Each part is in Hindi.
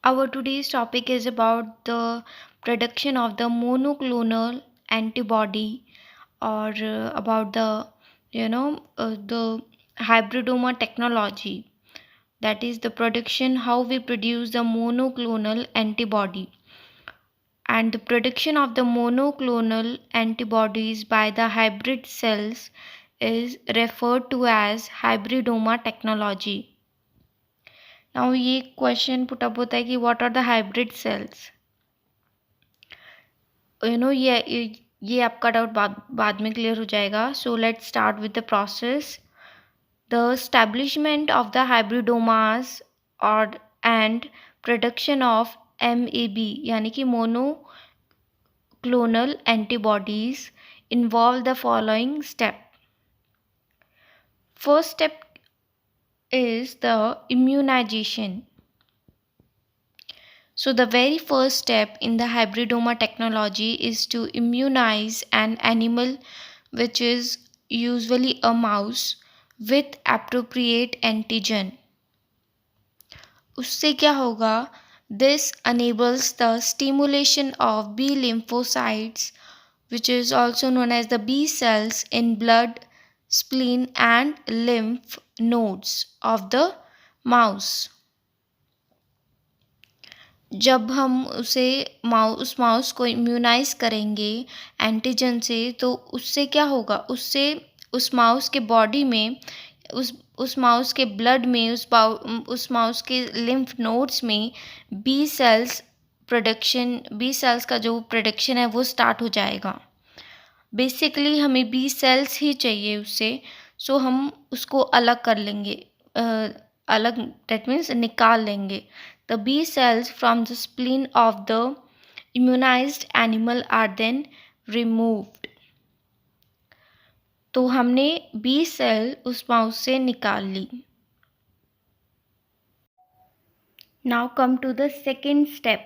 Our today's topic is about the production of the monoclonal antibody, or about the hybridoma technology. That is the production, how we produce the monoclonal antibody. And the production of the monoclonal antibodies by the hybrid cells is referred to as hybridoma technology. Now ये क्वेश्चन पुटअप होता है कि what are the hybrid cells. ये आपका डाउट बाद में क्लियर हो जाएगा। So let's start with the process. The establishment of the hybridomas और एंड प्रोडक्शन ऑफ MAB यानी कि monoclonal antibodies involve the following step. First step is the immunization. So the very first step in the hybridoma technology is to immunize an animal, which is usually a mouse, with appropriate antigen. उससे क्या होगा? This enables the stimulation of B lymphocytes, which is also known as the B cells in blood, spleen and lymph nodes of the mouse. जब हम उस माउस को इम्यूनाइज़ करेंगे एंटीजन से, तो उससे क्या होगा? उससे उस माउस के बॉडी में, उस माउस के ब्लड में, उस माउस के लिम्फ नोड्स में बी सेल्स का जो प्रोडक्शन है वो स्टार्ट हो जाएगा। बेसिकली हमें बी सेल्स ही चाहिए उससे, सो हम उसको अलग कर लेंगे, अलग दैट मीन्स निकाल लेंगे। The B cells from the spleen of the immunized animal are then removed. तो हमने B सेल उस माउस से निकाल ली। Now come to the second step.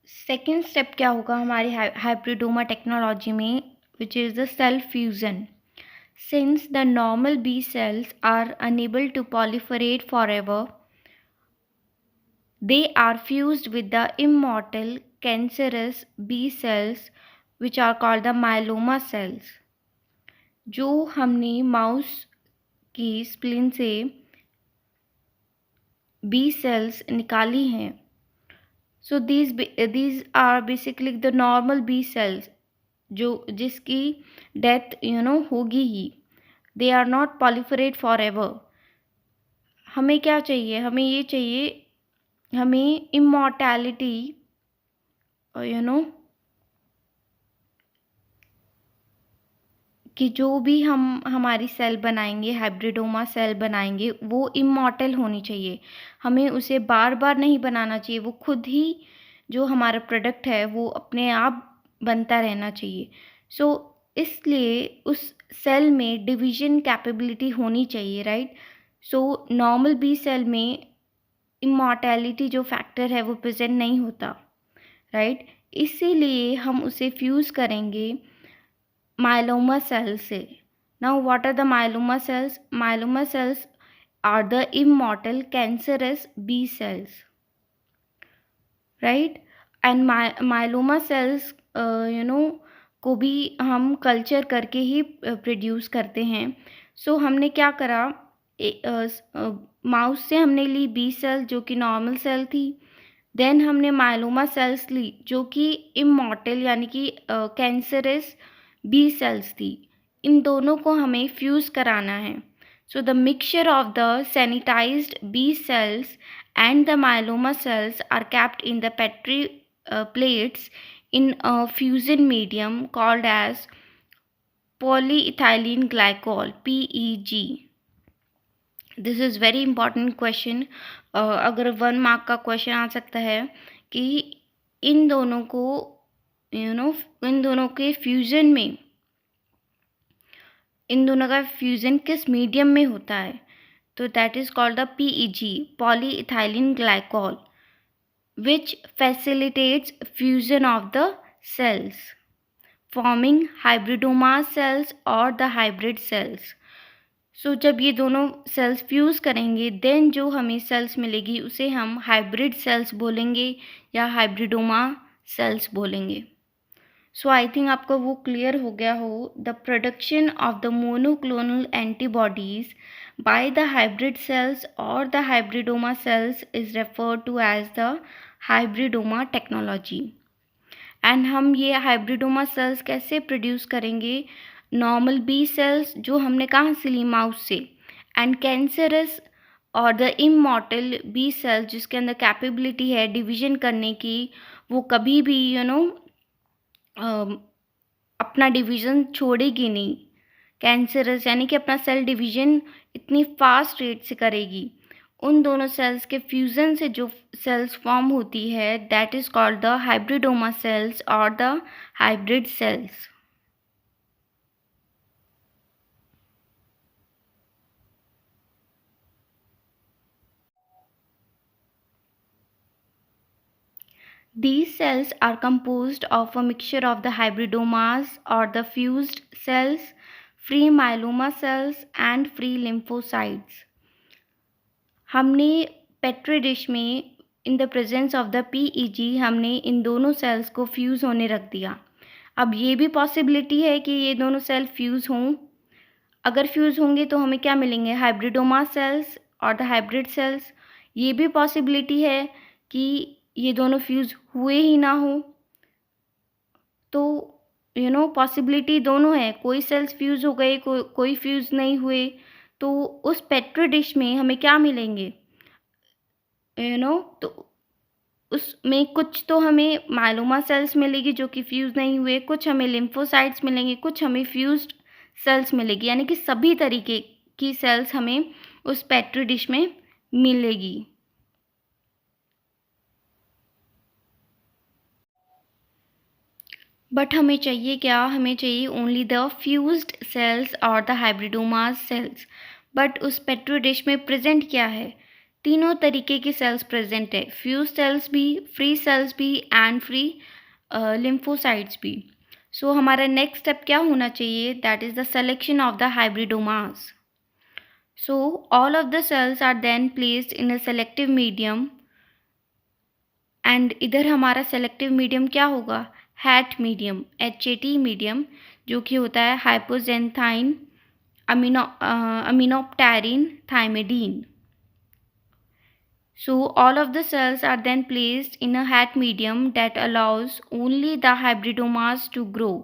Second step क्या होगा हमारी हाइब्रिडोमा टेक्नोलॉजी में, which is the cell fusion. Since the normal B cells are unable to proliferate forever, they are fused with the immortal cancerous B cells, which are called the myeloma cells. जो हमने माउस की स्प्लीन से B cells निकाली हैं, so these are basically the normal B cells जिसकी डेथ होगी ही. They are not proliferate forever. हमें क्या चाहिए? हमें इमॉर्टैलिटी, कि जो भी हम हमारी सेल बनाएंगे, हाइब्रिडोमा सेल बनाएंगे, वो इमॉर्टल होनी चाहिए। हमें उसे बार बार नहीं बनाना चाहिए, वो खुद ही जो हमारा प्रोडक्ट है वो अपने आप बनता रहना चाहिए। सो इसलिए उस सेल में डिवीजन कैपेबिलिटी होनी चाहिए, right. So normal B cell में इमॉर्टैलिटी जो फैक्टर है वो प्रेजेंट नहीं होता, राइट। इसीलिए हम उसे फ्यूज़ करेंगे myeloma cells से। Now what are the myeloma cells? Myeloma cells are the immortal cancerous B cells, right? And myeloma cells को भी हम कल्चर करके ही प्रोड्यूस करते हैं। सो हमने क्या करा, माउस से हमने ली बी सेल जो कि नॉर्मल सेल थी, देन हमने माइलोमा सेल्स ली जो कि इमॉर्टल यानी कि कैंसरस बी सेल्स थी। इन दोनों को हमें फ्यूज़ कराना है। So the mixture of the sanitized B cells and the myeloma cells are kept in the Petri plates in a fusion medium called as polyethylene glycol PEG. This is very important question. अगर 1 मार्क का क्वेश्चन आ सकता है कि इन दोनों को इन दोनों के फ्यूजन में, इन दोनों का फ्यूजन किस मीडियम में होता है, तो that is called the PEG, polyethylene glycol, which facilitates fusion of the cells, forming hybridoma cells or the hybrid cells. सो जब ये दोनों सेल्स फ्यूज़ करेंगे देन जो हमें सेल्स मिलेगी उसे हम हाइब्रिड सेल्स बोलेंगे या हाइब्रिडोमा सेल्स बोलेंगे। सो आई थिंक आपको वो क्लियर हो गया हो। The production of the monoclonal antibodies by the hybrid cells और the hybridoma cells is referred to as the hybridoma technology. And हम ये हाइब्रिडोमा सेल्स कैसे प्रोड्यूस करेंगे? नॉर्मल बी सेल्स जो हमने कहाँ से ली? माउस से। एंड कैंसरस और द इमॉर्टल बी सेल्स जिसके अंदर कैपेबिलिटी है डिवीजन करने की, वो कभी भी अपना डिवीज़न छोड़ेगी नहीं। कैंसरस यानी कि अपना सेल डिवीज़न इतनी फास्ट रेट से करेगी। उन दोनों सेल्स के फ्यूज़न से जो सेल्स फॉर्म होती है that is called the hybridoma cells और the hybrid cells. These cells are composed of a mixture of the hybridomas or the fused cells, free myeloma cells and free lymphocytes. हमने पेट्री डिश में इन the presence of the PEG हमने इन दोनों सेल्स को फ्यूज़ होने रख दिया। अब ये भी पॉसिबिलिटी है कि ये दोनों सेल फ्यूज़ हों। अगर फ्यूज़ होंगे तो हमें क्या मिलेंगे? हाइब्रिडोमा सेल्स और द हाइब्रिड सेल्स। ये भी पॉसिबिलिटी है कि ये दोनों फ्यूज़ हुए ही ना हो। तो पॉसिबिलिटी दोनों है, कोई सेल्स फ्यूज़ हो गए, कोई फ्यूज़ नहीं हुए। तो उस पेट्री डिश में हमें क्या मिलेंगे? तो उसमें कुछ तो हमें मायलोमा सेल्स मिलेगी जो कि फ्यूज़ नहीं हुए, कुछ हमें लिम्फोसाइट्स मिलेंगे, कुछ हमें फ्यूज़्ड सेल्स मिलेगी, यानी कि सभी तरीके की सेल्स हमें उस पेट्री डिश में मिलेगी। बट हमें चाहिए क्या? हमें चाहिए ओनली द फ्यूज्ड सेल्स और द हाइब्रिडोमा सेल्स। बट उस पेट्री डिश में प्रेजेंट क्या है? तीनों तरीके की सेल्स प्रेजेंट है, फ्यूज सेल्स भी, फ्री सेल्स भी एंड फ्री लिम्फोसाइट्स भी। सो हमारा नेक्स्ट स्टेप क्या होना चाहिए? That is the selection of the hybridomas. So all of the cells are then placed in a selective medium and इधर हमारा सेलेक्टिव मीडियम क्या होगा? हैट मीडियम, HAT मीडियम, जो कि होता है हाइपोजेंथाइन अमीनोप्टेरिन thymidine. So all of the cells are then placed in a hat medium that allows only the hybridomas to grow.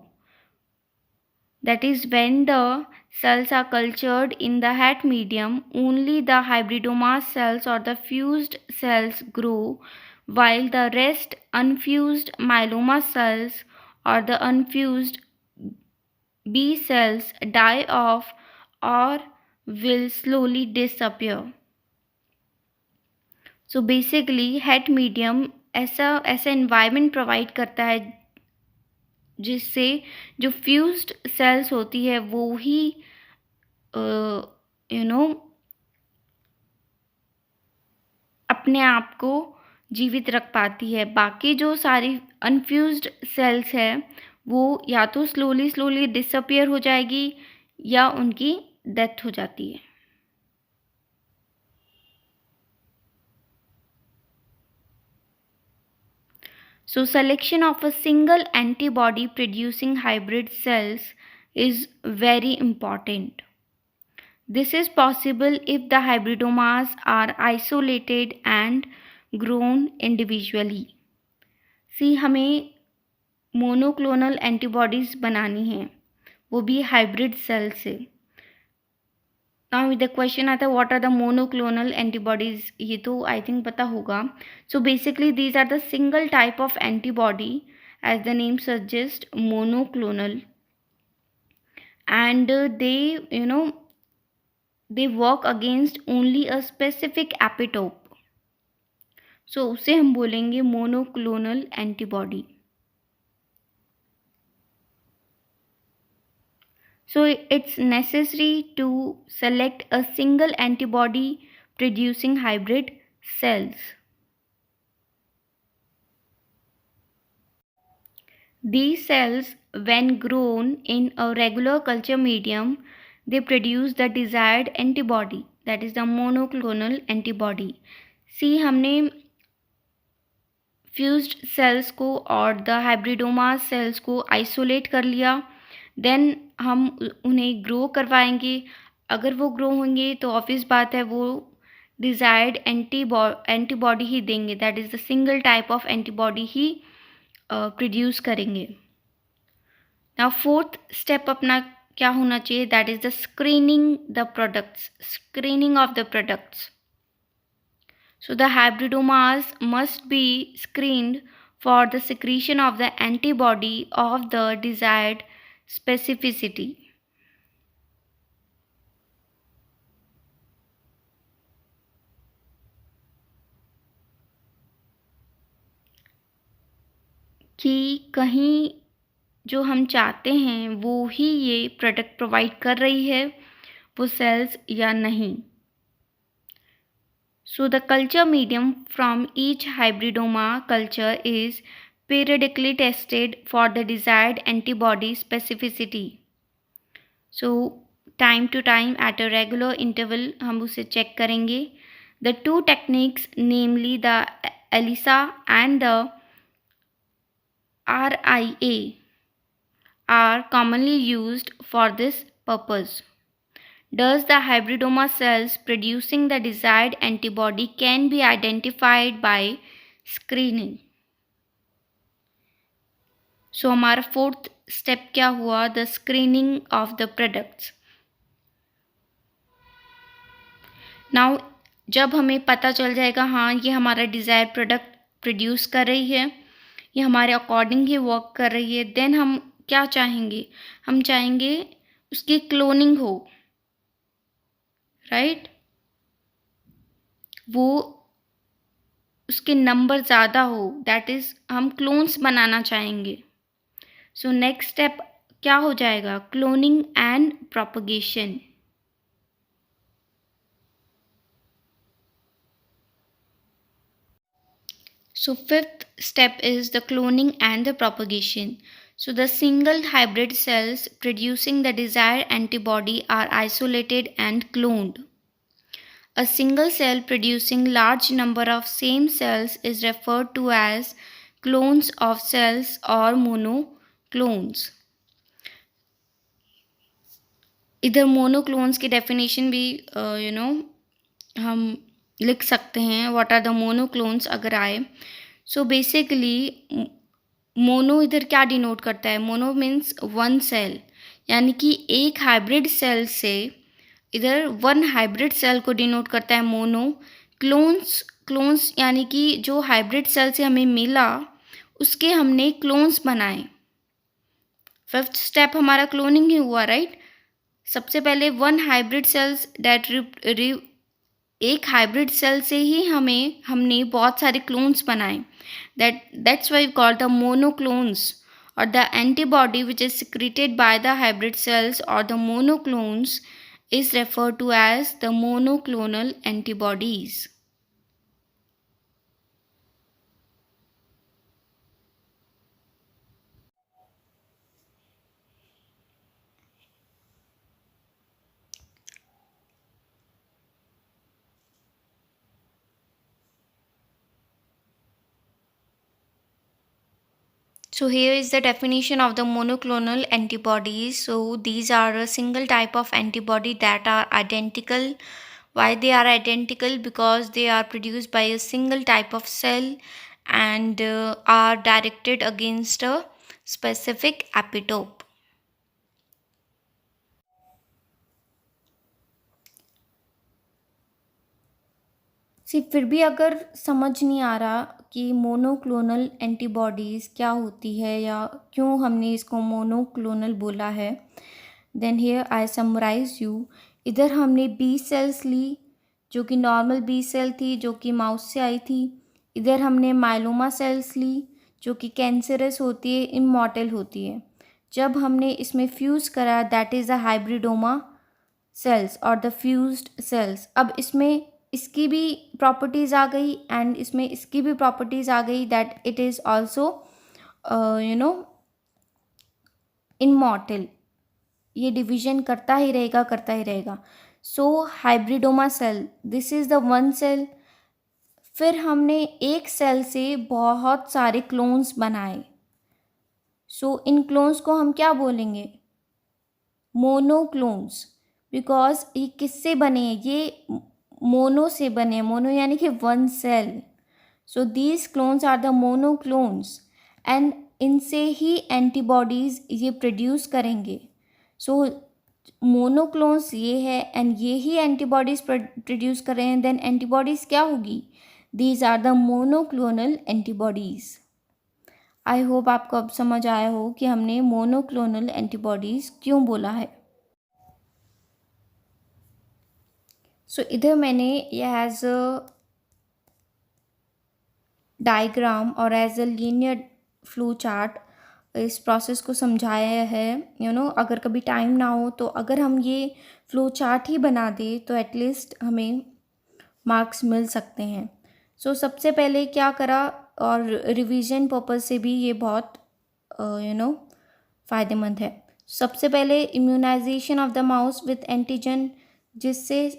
That is, when the cells are cultured in the hat medium, only the hybridoma cells or the fused cells grow, while the rest unfused myeloma cells or the unfused B cells die off or will slowly disappear. So basically hate medium ऐसा एनवायरनमेंट प्रोवाइड करता है जिससे जो फ्यूज्ड सेल्स होती है वो ही अपने आप को जीवित रख पाती है। बाकी जो सारी अनफ्यूज्ड सेल्स है वो या तो स्लोली डिसअपियर हो जाएगी या उनकी डेथ हो जाती है। So selection of a single antibody producing hybrid cells is very important. This is possible if the hybridomas are isolated and grown individually. See, हमें मोनोक्लोनल एंटीबॉडीज़ बनानी है, वो भी हाइब्रिड सेल से। नाउ द क्वेश्चन आता है what are the monoclonal antibodies? ये तो आई थिंक पता होगा। So basically these are the single type of antibody as the name suggest, monoclonal, and they work against only a specific epitope. So उसे हम बोलेंगे monoclonal antibody. So it's necessary to select a single antibody producing hybrid cells. These cells, when grown in a regular culture medium, they produce the desired antibody, that is the monoclonal antibody. See, हमने फ्यूज्ड सेल्स को और द हाइब्रिडोमा सेल्स को आइसोलेट कर लिया, देन हम उन्हें ग्रो करवाएंगे. अगर वो ग्रो होंगे तो ऑब्वियस बात है वो डिज़ायर्ड एंटीबॉडी ही देंगे, that is the single type of antibody he produce करेंगे. नाउ फोर्थ स्टेप अपना क्या होना चाहिए, that is the screening the products, screening of the products. So the hybridomas must be screened for the secretion of the antibody of the desired specificity. कि कहीं जो हम चाहते हैं वो ही ये प्रोडक्ट प्रोवाइड कर रही है वो सेल्स या नहीं. So the culture medium from each hybridoma culture is periodically tested for the desired antibody specificity. So time to time at a regular interval हम उसे चेक करेंगे. The two techniques, namely the ELISA and the RIA, are commonly used for this purpose. Thus, the hybridoma cells producing the desired antibody can be identified by screening. So, हमारा फोर्थ स्टेप क्या हुआ, the screening of the products. Now जब हमें पता चल जाएगा हाँ ये हमारा डिज़ायर प्रोडक्ट प्रोड्यूस कर रही है, ये हमारे अकॉर्डिंग ही वर्क कर रही है, देन हम क्या चाहेंगे, हम चाहेंगे उसकी क्लोनिंग हो, राइट वो उसके नंबर ज़्यादा हो, दैट इज़ हम क्लोन्स बनाना चाहेंगे. सो नेक्स्ट स्टेप क्या हो जाएगा, cloning and propagation. So fifth step is the cloning and the propagation. So the single hybrid cells producing the desired antibody are isolated and cloned. A single cell producing large number of same cells is referred to as clones of cells or monoclones. इधर मोनोक्लोन्स की डेफिनेशन भी हम लिख सकते हैं, व्हाट आर द मोनोक्लोन्स अगर आए. सो बेसिकली मोनो इधर क्या डिनोट करता है, मोनो मीन्स वन सेल, यानी कि एक हाइब्रिड सेल से इधर वन हाइब्रिड सेल को डिनोट करता है मोनो. क्लोन्स यानी कि जो हाइब्रिड सेल से हमें मिला उसके हमने क्लोन्स बनाए. फिफ्थ स्टेप हमारा क्लोनिंग ही हुआ, राइट. सबसे पहले वन हाइब्रिड सेल्स दैट एक हाइब्रिड सेल से ही हमने बहुत सारे क्लोन्स बनाए, that's why we call the monoclones. और the antibody which is secreted by the hybrid cells और the monoclones is referred to as the monoclonal antibodies. So here is the definition of the monoclonal antibodies. So these are a single type of antibody that are identical. Why they are identical? Because they are produced by a single type of cell and are directed against a specific epitope. फिर भी अगर समझ नहीं आ रहा कि मोनोक्लोनल एंटीबॉडीज़ क्या होती है या क्यों हमने इसको मोनोक्लोनल बोला है, then here I summarize you. इधर हमने बी सेल्स ली जो कि नॉर्मल बी सेल थी जो कि माउस से आई थी. इधर हमने माइलोमा सेल्स ली जो कि कैंसरस होती है, इमॉर्टल होती है. जब हमने इसमें फ्यूज़ करा that is the hybridoma cells और द फ्यूज्ड सेल्स. अब इसमें इसकी भी प्रॉपर्टीज़ आ गई एंड इसमें इसकी भी प्रॉपर्टीज़ आ गई that it is also immortal. ये डिवीजन करता ही रहेगा। So hybridoma cell, this is the one cell. फिर हमने एक सेल से बहुत सारे क्लोन्स बनाए। सो इन क्लोन्स को हम क्या बोलेंगे? मोनोक्लोन्स। बिकॉज ये किससे बने हैं? ये मोनो से बने हैं। मोनो यानी कि one cell. So these clones are the monoclones and इनसे ही एंटीबॉडीज़ ये प्रोड्यूस करेंगे। सो मोनोक्लोन्स ये है एंड ये ही एंटीबॉडीज़ प्रोड्यूस कर रहे हैं। देन एंटीबॉडीज़ क्या होगी? These are the monoclonal antibodies. I hope आपको अब समझ आया हो कि हमने मोनोक्लोनल एंटीबॉडीज़ क्यों बोला है। सो इधर मैंने ये एज अ डायग्राम और as a linear flow chart इस प्रोसेस को समझाया है। अगर कभी टाइम ना हो तो अगर हम ये फ्लो चार्ट ही बना दें तो एटलीस्ट हमें मार्क्स मिल सकते हैं। सो सबसे पहले क्या करा, और रिवीजन पर्पस से भी ये बहुत फ़ायदेमंद है। सबसे पहले immunization of the mouse with antigen, जिससे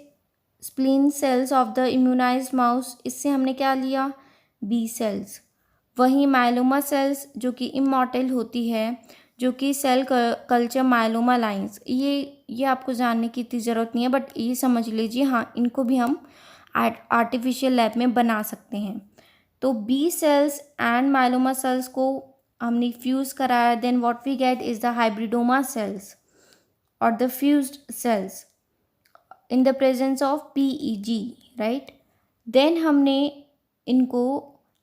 spleen cells of the immunized mouse, इससे हमने क्या लिया? B cells. वहीं मायलोमा सेल्स जो कि इमॉर्टल होती है, जो कि सेल कल्चर मायलोमा लाइंस, ये आपको जानने की इतनी ज़रूरत नहीं है, बट ये समझ लीजिए, हाँ, इनको भी हम आर्टिफिशियल लैब में बना सकते हैं। तो B cells and myeloma cells को हमने फ्यूज़ कराया। Then what we get is the hybridoma cells और the fused cells in the presence of PEG, right. Then हमने इनको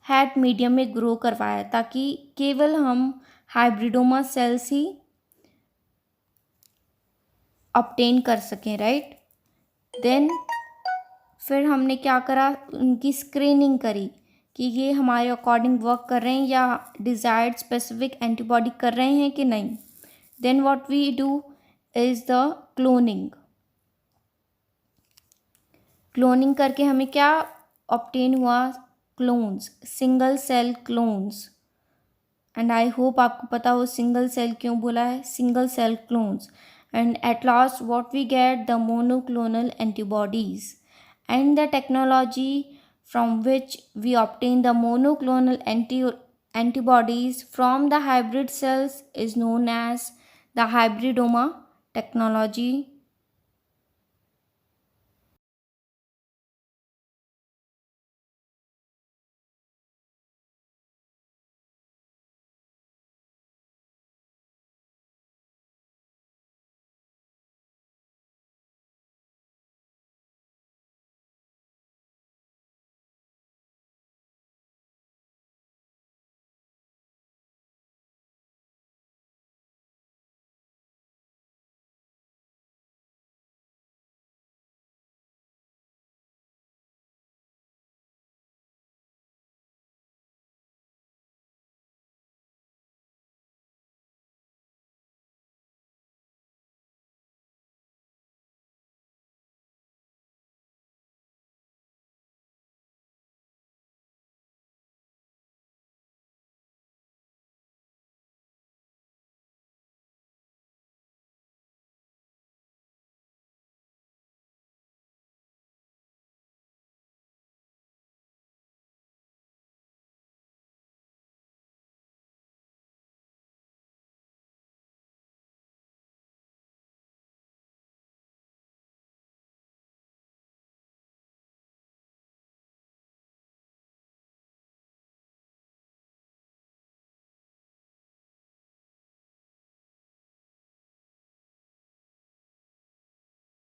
हैट मीडियम में ग्रो करवाया ताकि केवल हम हाइब्रिडोमा सेल्स ही ऑब्टेन कर सकें, राइट। देन फिर हमने क्या करा? उनकी स्क्रीनिंग करी कि ये हमारे अकॉर्डिंग वर्क कर रहे हैं या डिज़ायर्ड स्पेसिफिक एंटीबॉडी कर रहे हैं कि नहीं। Then what we do is the cloning. Cloning करके हमें क्या ऑब्टेन हुआ? Clones, single cell clones. And I hope आपको पता हो सिंगल सेल क्यों बोला है, single cell clones. And at last what we get? The monoclonal antibodies. And the technology from which we obtain the monoclonal antibodies from the hybrid cells is known as the hybridoma technology.